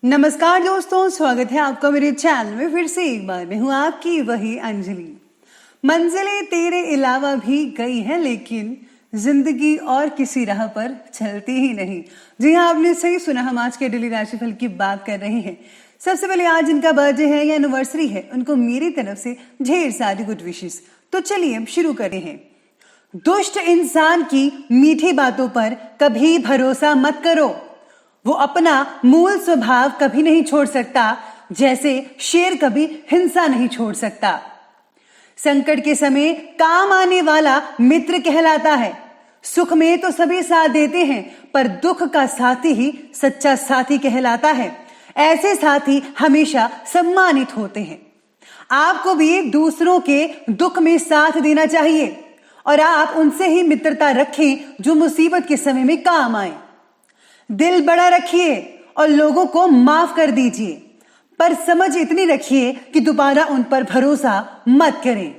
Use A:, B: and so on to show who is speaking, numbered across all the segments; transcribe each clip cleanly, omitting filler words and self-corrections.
A: नमस्कार दोस्तों, स्वागत है आपका मेरे चैनल में। फिर से एक बार मैं हूं आपकी वही अंजलि। मंजिलें तेरे अलावा भी कई हैं, लेकिन जिंदगी और किसी राह पर चलती ही नहीं। जी हाँ, आपने सही सुना। हम आज के डेली राशिफल की बात कर रहे हैं। सबसे पहले आज इनका बर्थडे है या एनिवर्सरी है, उनको मेरी तरफ से ढेर सारी गुड विशेस। तो चलिए अब शुरू करते हैं। दुष्ट इंसान की मीठी बातों पर कभी भरोसा मत करो। वो अपना मूल स्वभाव कभी नहीं छोड़ सकता, जैसे शेर कभी हिंसा नहीं छोड़ सकता। संकट के समय काम आने वाला मित्र कहलाता है। सुख में तो सभी साथ देते हैं, पर दुख का साथी ही सच्चा साथी कहलाता है। ऐसे साथी हमेशा सम्मानित होते हैं। आपको भी दूसरों के दुख में साथ देना चाहिए और आप उनसे ही मित्रता रखें जो मुसीबत के समय में काम आए। दिल बड़ा रखिए और लोगों को माफ कर दीजिए, पर समझ इतनी रखिए कि दोबारा उन पर भरोसा मत करें।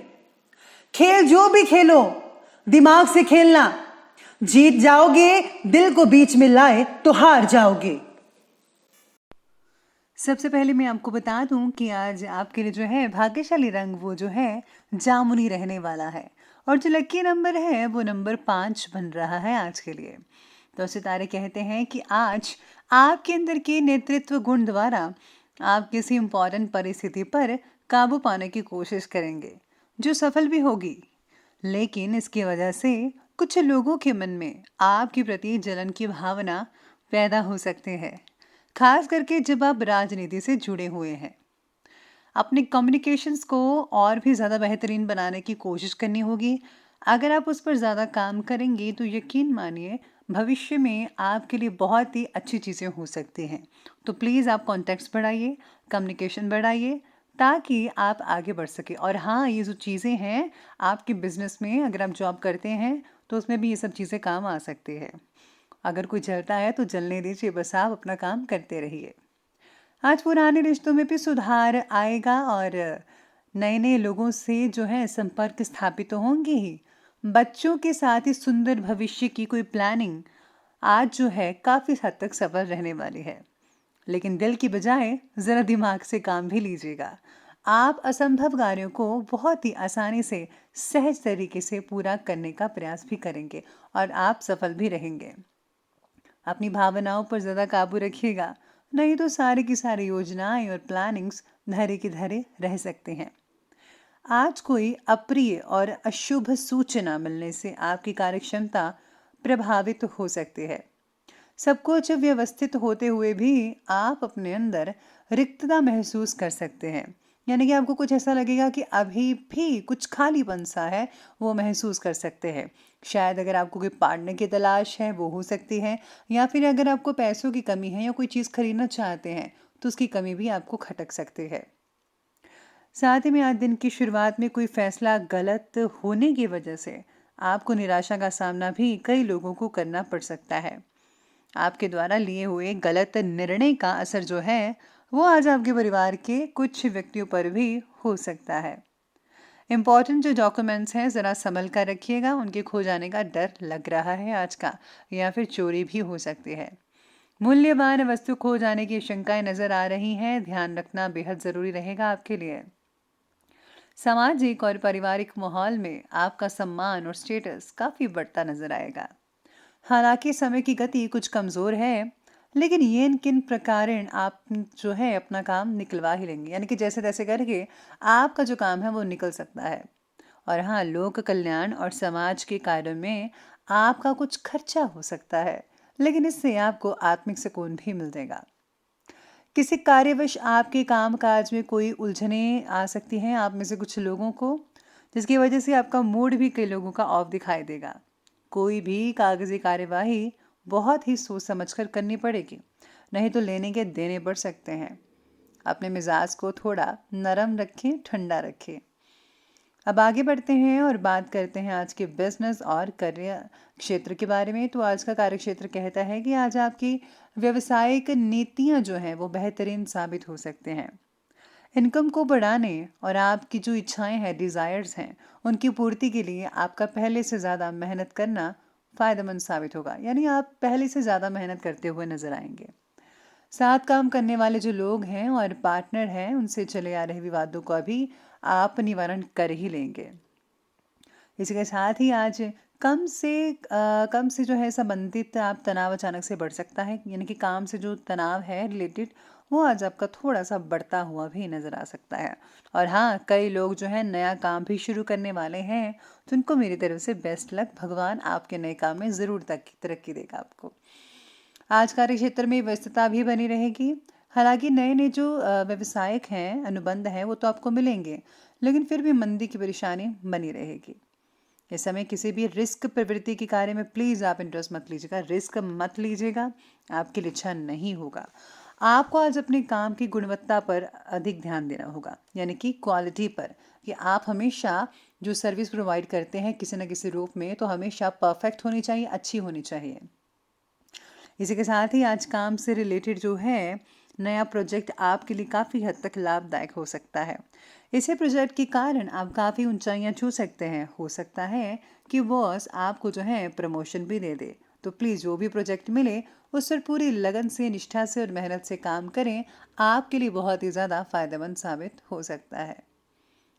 A: खेल जो भी खेलो, दिमाग से खेलना। जीत जाओगे, दिल को बीच में लाए तो हार जाओगे। सबसे पहले मैं आपको बता दूं कि आज आपके लिए जो है भाग्यशाली रंग वो जो है जामुनी रहने वाला है, और जो लकी नंबर है वो नंबर 5 बन रहा है आज के लिए। तो सितारे कहते हैं कि आज आपके अंदर के नेतृत्व गुण द्वारा आप किसी इंपॉर्टेंट परिस्थिति पर काबू पाने की कोशिश करेंगे, जो सफल भी होगी। लेकिन इसकी वजह से कुछ लोगों के मन में आपके प्रति जलन की भावना पैदा हो सकती है, खास करके जब आप राजनीति से जुड़े हुए हैं। अपने कम्युनिकेशंस को और भी ज़्यादा बेहतरीन बनाने की कोशिश करनी होगी। अगर आप उस पर ज़्यादा काम करेंगे तो यकीन मानिए भविष्य में आपके लिए बहुत ही अच्छी चीज़ें हो सकती हैं। तो प्लीज़ आप कॉन्टैक्ट्स बढ़ाइए, कम्युनिकेशन बढ़ाइए, ताकि आप आगे बढ़ सके। और हाँ, ये जो चीज़ें हैं आपके बिजनेस में, अगर आप जॉब करते हैं तो उसमें भी ये सब चीज़ें काम आ सकती है। अगर कोई जलता है तो जलने दीजिए, बस आप अपना काम करते रहिए। आज पुराने रिश्तों में भी सुधार आएगा और नए नए लोगों से जो है संपर्क स्थापित तो होंगे ही। बच्चों के साथ ही सुंदर भविष्य की कोई प्लानिंग आज जो है काफ़ी हद तक सफल रहने वाली है। लेकिन दिल की बजाय ज़रा दिमाग से काम भी लीजिएगा। आप असंभव कार्यों को बहुत ही आसानी से सहज तरीके से पूरा करने का प्रयास भी करेंगे और आप सफल भी रहेंगे। अपनी भावनाओं पर ज़्यादा काबू रखिएगा, नहीं तो सारी की सारी योजनाएं और प्लानिंग्स धरे के धरे रह सकते हैं। आज कोई अप्रिय और अशुभ सूचना मिलने से आपकी कार्यक्षमता प्रभावित हो सकती है। सब कुछ व्यवस्थित होते हुए भी आप अपने अंदर रिक्तता महसूस कर सकते हैं, यानी कि आपको कुछ ऐसा लगेगा कि अभी भी कुछ खालीपन सा है, वो महसूस कर सकते हैं। शायद अगर आपको कोई पार्टनर की तलाश है वो हो सकती है, या फिर अगर आपको पैसों की कमी है या कोई चीज़ खरीदना चाहते हैं तो उसकी कमी भी आपको खटक सकती है। साथ ही में आज दिन की शुरुआत में कोई फैसला गलत होने की वजह से आपको निराशा का सामना भी कई लोगों को करना पड़ सकता है। आपके द्वारा लिए हुए गलत निर्णय का असर जो है वो आज आपके परिवार के कुछ व्यक्तियों पर भी हो सकता है। इम्पॉर्टेंट जो डॉक्यूमेंट्स हैं ज़रा संभल कर रखिएगा, उनके खो जाने का डर लग रहा है आज का, या फिर चोरी भी हो सकती है। मूल्यवान वस्तु खो जाने की शंकाएं नजर आ रही हैं, ध्यान रखना बेहद ज़रूरी रहेगा आपके लिए। सामाजिक और पारिवारिक माहौल में आपका सम्मान और स्टेटस काफ़ी बढ़ता नजर आएगा। हालांकि समय की गति कुछ कमज़ोर है, लेकिन ये किन प्रकार आप जो है अपना काम निकलवा ही लेंगे, यानी कि जैसे तैसे करके आपका जो काम है वो निकल सकता है। और हाँ, लोक कल्याण और समाज के कार्यों में आपका कुछ खर्चा हो सकता है, लेकिन इससे आपको आत्मिक सुकून भी मिल जाएगा। किसी कार्यवश आपके काम काज में कोई उलझने आ सकती हैं आप में से कुछ लोगों को, जिसकी वजह से आपका मूड भी कई लोगों का ऑफ दिखाई देगा। कोई भी कागजी कार्यवाही बहुत ही सोच समझकर करनी पड़ेगी, नहीं तो लेने के देने पड़ सकते हैं। अपने मिजाज को थोड़ा नरम रखें, ठंडा रखें। अब आगे बढ़ते हैं और बात करते हैं आज के बिजनेस और करियर क्षेत्र के बारे में। तो आज का कार्य क्षेत्र कहता है कि आज आपकी व्यवसायिक नीतियां जो हैं वो बेहतरीन साबित हो सकते हैं। इनकम को बढ़ाने और आपकी जो इच्छाएं हैं, डिज़ायर्स हैं, उनकी पूर्ति के लिए आपका पहले से ज़्यादा मेहनत करना फ़ायदेमंद साबित होगा, यानी आप पहले से ज़्यादा मेहनत करते हुए नजर आएंगे। साथ काम करने वाले जो लोग हैं और पार्टनर हैं उनसे चले आ रहे विवादों का भी आप निवारण कर ही लेंगे। इसी के साथ ही आज कम से जो है संबंधित आप तनाव अचानक से बढ़ सकता है, यानी कि काम से जो तनाव है रिलेटेड वो आज आपका थोड़ा सा बढ़ता हुआ भी नजर आ सकता है। और हाँ, कई लोग जो है नया काम भी शुरू करने वाले हैं, तो उनको मेरी तरफ से बेस्ट लक। भगवान आपके नए काम में ज़रूर तरक्की देगा आपको। आज कार्य क्षेत्र में व्यस्तता भी बनी रहेगी। हालांकि नए नए जो व्यवसायिक हैं अनुबंध हैं वो तो आपको मिलेंगे, लेकिन फिर भी मंदी की परेशानी बनी रहेगी। इस समय किसी भी रिस्क प्रवृत्ति के कार्य में प्लीज़ आप इंटरेस्ट मत लीजिएगा, रिस्क मत लीजिएगा, आपके लिए अच्छा नहीं होगा। आपको आज अपने काम की गुणवत्ता पर अधिक ध्यान देना होगा, यानी कि क्वालिटी पर, कि आप हमेशा जो सर्विस प्रोवाइड करते हैं किसी न किसी रूप में तो हमेशा परफेक्ट होनी चाहिए, अच्छी होनी चाहिए। इसी के साथ ही आज काम से रिलेटेड जो है नया प्रोजेक्ट आपके लिए काफ़ी हद तक लाभदायक हो सकता है। इसी प्रोजेक्ट के कारण आप काफ़ी ऊंचाइयां छू सकते हैं। हो सकता है कि बॉस आपको जो है प्रमोशन भी दे दे। तो प्लीज़ जो भी प्रोजेक्ट मिले उस पर पूरी लगन से, निष्ठा से और मेहनत से काम करें, आपके लिए बहुत ही ज़्यादा फायदेमंद साबित हो सकता है।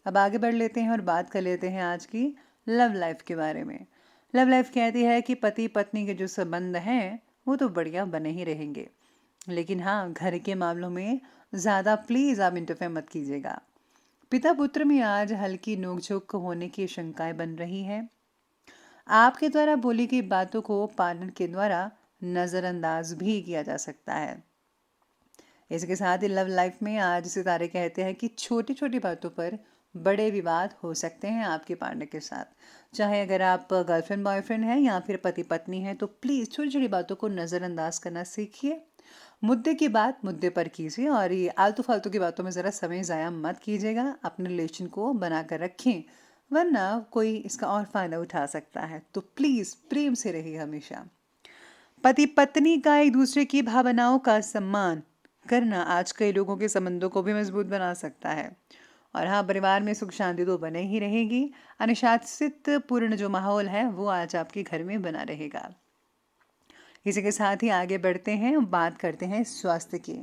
A: अब आगे बढ़ लेते हैं और बात कर लेते हैं आज की लव लाइफ के बारे में। लव लाइफ कहती है कि पति पत्नी के जो संबंध हैं वो तो बढ़िया बने ही रहेंगे, लेकिन हाँ, घर के मामलों में ज़्यादा प्लीज़ आप इंटरफेयर मत कीजिएगा। पिता पुत्र में आज हल्की नोकझोंक होने की शंकाएं बन रही हैं। आपके द्वारा बोली गई बातों को पार्टनर के द्वारा नज़रअंदाज भी किया जा सकता है। इसके साथ ही लव लाइफ में आज सितारे कहते हैं कि छोटी छोटी बातों पर बड़े विवाद हो सकते हैं आपके पार्टनर के साथ। चाहे अगर आप गर्लफ्रेंड बॉयफ्रेंड हैं या फिर पति पत्नी हैं, तो प्लीज़ छोटी छोटी बातों को नज़रअंदाज करना सीखिए। मुद्दे की बात मुद्दे पर कीजिए और ये आलतू फालतू की बातों में ज़रा समय ज़ाया मत कीजिएगा। अपने रिलेशन को बनाकर रखें, वरना कोई इसका और फ़ायदा उठा सकता है। तो प्लीज़ प्रेम से रहिए हमेशा। पति पत्नी का एक दूसरे की भावनाओं का सम्मान करना आज कई लोगों के संबंधों को भी मजबूत बना सकता है। और हाँ, परिवार में सुख शांति तो बने ही रहेगी। अनुशासित पूर्ण जो माहौल है वो आज आपके घर में बना रहेगा। इसी के साथ ही आगे बढ़ते हैं, बात करते हैं स्वास्थ्य की।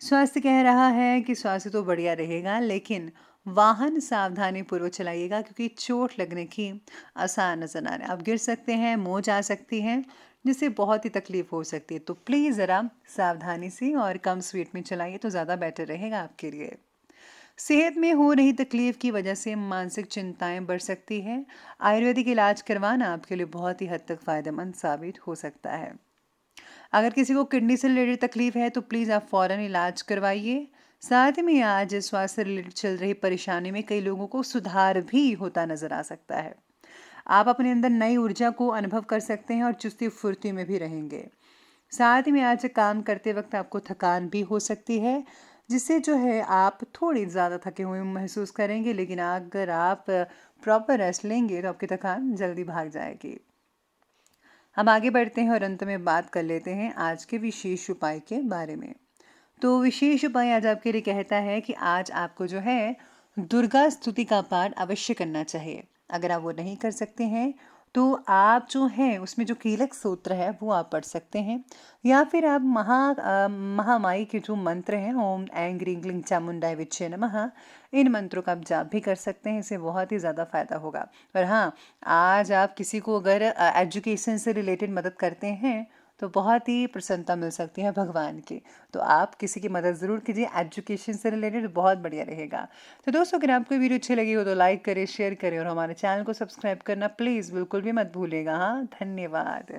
A: स्वास्थ्य कह रहा है कि स्वास्थ्य तो बढ़िया रहेगा, लेकिन वाहन सावधानी पूर्वक चलाइएगा, क्योंकि चोट लगने की आसार नजर आ रहा है। आप गिर सकते हैं, मोच आ सकती हैं, जिससे बहुत ही तकलीफ हो सकती है। तो प्लीज़ ज़रा सावधानी से और कम स्पीड में चलाइए तो ज़्यादा बेटर रहेगा आपके लिए। सेहत में हो रही तकलीफ की वजह से मानसिक चिंताएं बढ़ सकती हैं। आयुर्वेदिक इलाज करवाना आपके लिए बहुत ही हद तक फायदेमंद साबित हो सकता है। अगर किसी को किडनी से रिलेटेड तकलीफ है तो प्लीज़ आप फ़ौरन इलाज करवाइए। साथ में आज स्वास्थ्य से रिलेटेड चल रही परेशानी में कई लोगों को सुधार भी होता नजर आ सकता है। आप अपने अंदर नई ऊर्जा को अनुभव कर सकते हैं और चुस्ती फुर्ती में भी रहेंगे। साथ में आज काम करते वक्त आपको थकान भी हो सकती है, जिससे जो है आप थोड़ी ज़्यादा थके हुए महसूस करेंगे, लेकिन अगर आप प्रॉपर रेस्ट लेंगे तो आपकी थकान जल्दी भाग जाएगी। हम आगे बढ़ते हैं और अंत में बात कर लेते हैं आज के विशेष उपाय के बारे में। तो विशेष उपाय आज आपके लिए कहता है कि आज आपको जो है दुर्गा स्तुति का पाठ अवश्य करना चाहिए। अगर आप वो नहीं कर सकते हैं तो आप जो है उसमें जो कीलक सूत्र है वो आप पढ़ सकते हैं, या फिर आप महामाई के जो मंत्र हैं, ओम ऐं ग्रीं ग्लीं चामुंडाय विच्चे नमः, इन मंत्रों का आप जाप भी कर सकते हैं। इससे बहुत ही ज़्यादा फायदा होगा। और हाँ, आज आप किसी को अगर एजुकेशन से रिलेटेड मदद करते हैं तो बहुत ही प्रसन्नता मिल सकती है भगवान की। तो आप किसी की मदद ज़रूर कीजिए, एजुकेशन से रिलेटेड बहुत बढ़िया रहेगा। तो दोस्तों, अगर आपको वीडियो अच्छी लगी हो तो लाइक करें, शेयर करें और हमारे चैनल को सब्सक्राइब करना प्लीज़ बिल्कुल भी मत भूलिएगा। हाँ, धन्यवाद।